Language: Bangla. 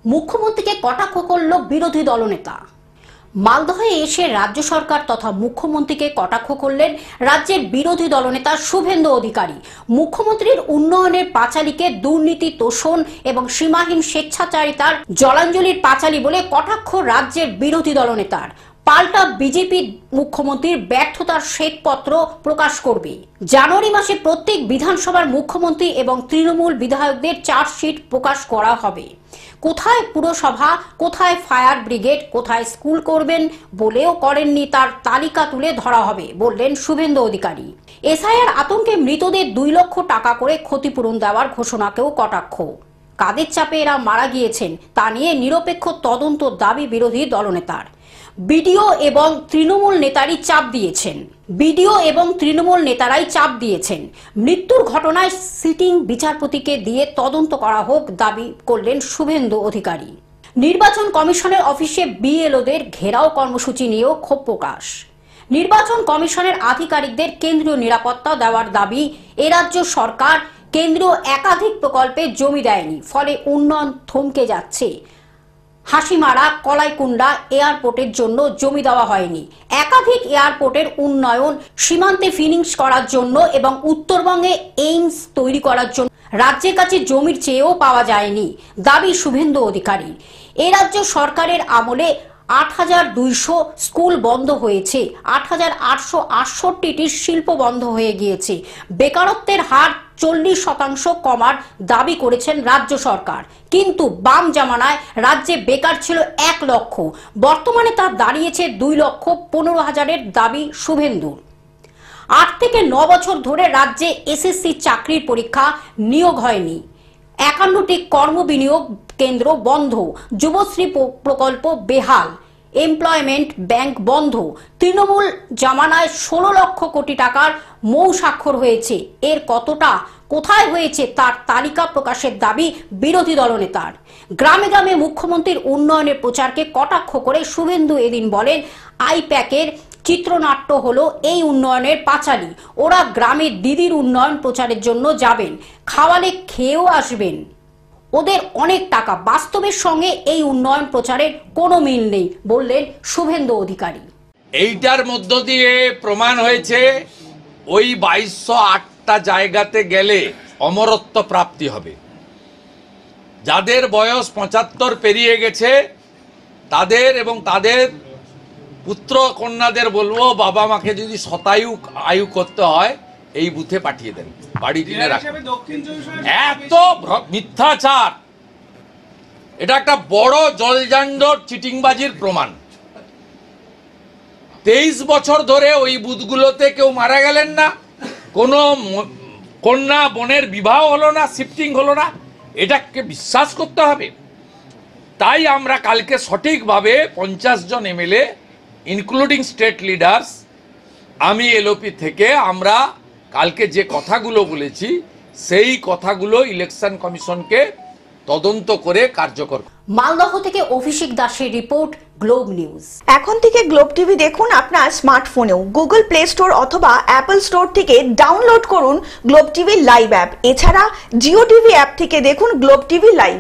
মুখ্যমন্ত্রীকে কটাক্ষ করল বিরোধী দলনেতা। মালদহে এসে রাজ্য সরকার তথা মুখ্যমন্ত্রীকে কটাক্ষ করলেন রাজ্যের বিরোধী দলনেতা শুভেন্দু অধিকারী। মুখ্যমন্ত্রীর উন্নয়নের পাঁচালীকে দুর্নীতি তোষণ এবং সীমাহীন স্বেচ্ছাচারিতার জলাঞ্জলির পাঁচালী বলে কটাক্ষ রাজ্যের বিরোধী দলনেতার। পাল্টা বিজেপি মুখ্যমন্ত্রীর ব্যর্থতার শ্বেতপত্র প্রকাশ করবে। জানুয়ারি মাসে প্রত্যেক বিধানসভার মুখ্যমন্ত্রী এবং তৃণমূল বিধায়কদের চার্জশিট প্রকাশ করা হবে। কোথায় পুরসভা, কোথায় ফায়ার ব্রিগেড, কোথায় স্কুল করবেন বলেও করেননি তার তালিকা তুলে ধরা হবে বললেন শুভেন্দু অধিকারী। এসআইআর আতঙ্কে মৃতদের 2 লক্ষ টাকা করে ক্ষতিপূরণ দেওয়ার ঘোষণাকেও কটাক্ষ। কাদের চাপে এরা মারা গিয়েছেন তা নিয়ে নিরপেক্ষ তদন্ত দাবি বিরোধী দলনেতার। বিডিও এবং তৃণমূল নেতারাই চাপ দিয়েছেন। মৃত্যুর ঘটনায় সিটিং বিচারপতিকে দিয়ে তদন্ত করা হোক দাবি করলেন শুভেন্দু অধিকারী। নির্বাচন কমিশনের অফিসে বিএলওদের ঘেরাও কর্মসূচি নিয়েও ক্ষোভ প্রকাশ। নির্বাচন কমিশনের আধিকারিকদের কেন্দ্রীয় নিরাপত্তা দেওয়ার দাবি। এ রাজ্য সরকার কেন্দ্রীয় একাধিক প্রকল্পে জমি দেয়নি, ফলে উন্নয়ন থমকে যাচ্ছে। হাসিমারা কলাইকুণ্ডা এয়ারপোর্টের জন্য জমি দেওয়া হয়নি। একাধিক এয়ারপোর্টের উন্নয়ন, সীমান্তে ফিনিশ করার জন্য এবং উত্তরবঙ্গে এইমস তৈরি করার জন্য রাজ্যের কাছে জমির চেয়েও পাওয়া যায়নি দাবি শুভেন্দু অধিকারী। এ রাজ্য সরকারের আমলে 8,200 স্কুল বন্ধ হয়েছে, 8,868টি শিল্প বন্ধ হয়ে গিয়েছে। বেকারত্বের হার 40% কমার দাবি করেছেন রাজ্য সরকার, কিন্তু বাম জামানায় রাজ্যে বেকার ছিল 1 লক্ষ, বর্তমানে তা দাঁড়িয়েছে 2,15,000-এর দাবি শুভেন্দুর। 8 থেকে 9 বছর ধরে রাজ্যে এসএসসি চাকরির পরীক্ষা নিয়োগ হয়নি। 51টি কর্মবিনিয়োগ কেন্দ্র বন্ধ, যুবশ্রী প্রকল্প বেহাল, এমপ্লয়মেন্ট ব্যাংক বন্ধ। তৃণমূল জামানায় 16 লক্ষ কোটি টাকার মৌ স্বাক্ষর হয়েছে। এর কতটা কোথায় হয়েছে তার তালিকা প্রকাশের দাবি বিরোধী দলনেতার। গ্রামে গ্রামে মুখ্যমন্ত্রীর উন্নয়নের প্রচারকে কটাক্ষ করে শুভেন্দু এদিন বলেন, আইপ্যাকের চিত্রনাট্য হলো এই উন্নয়নের পাঁচালী। ওরা গ্রামের দিদির উন্নয়ন প্রচারের জন্য যাবেন, খাওয়ালে খেয়েও আসবেন। ওদের অনেক টাকা, বাস্তবের সঙ্গে এই উন্নয়ন প্রচারের কোনো মিল নেই বললেন শুভেন্দু অধিকারী। এইটার মধ্য দিয়ে প্রমাণ হয়েছে ওই 2208টা জায়গাতে গেলে অমরত্ব প্রাপ্তি হবে। যাদের বয়স 75 পেরিয়ে গেছে তাদের এবং তাদের পুত্র কন্যাদের বলবো, বাবা মাকে যদি শতায়ু আয়ু করতে হয় এই বুথে পাঠিয়ে দেন, বাড়ি কিনে রাখেন। এত মিথ্যাচার, এটা একটা বড় জলজান্ডর চিটিংবাজির প্রমাণ। 23 বছর ধরে ওই বুথগুলোতে কেউ মারা গেলেন না, কোনো কন্যা বোনের বিবাহ হলো না, শিফটিং হলো না। এটাকে বিশ্বাস করতে হবে। তাই আমরা কালকে সঠিকভাবে 50 জন এমএলএ ইনক্লুডিং স্টেট লিডার্স, আমি এলওপি থেকে আমরা কালকে যে কথাগুলো বলেছি সেই কথাগুলো ইলেকশন কমিশনকে তদন্ত করে কার্যকর। মালদহ থেকে অভিষেক দাসের রিপোর্ট, গ্লোব নিউজ। এখন থেকে গ্লোব টিভি দেখুন আপনার স্মার্টফোনেও। গুগল প্লে স্টোর অথবা অ্যাপল স্টোর থেকে ডাউনলোড করুন গ্লোব টিভি লাইভ অ্যাপ। এছাড়া জিও টিভি অ্যাপ থেকে দেখুন গ্লোব টিভি লাইভ।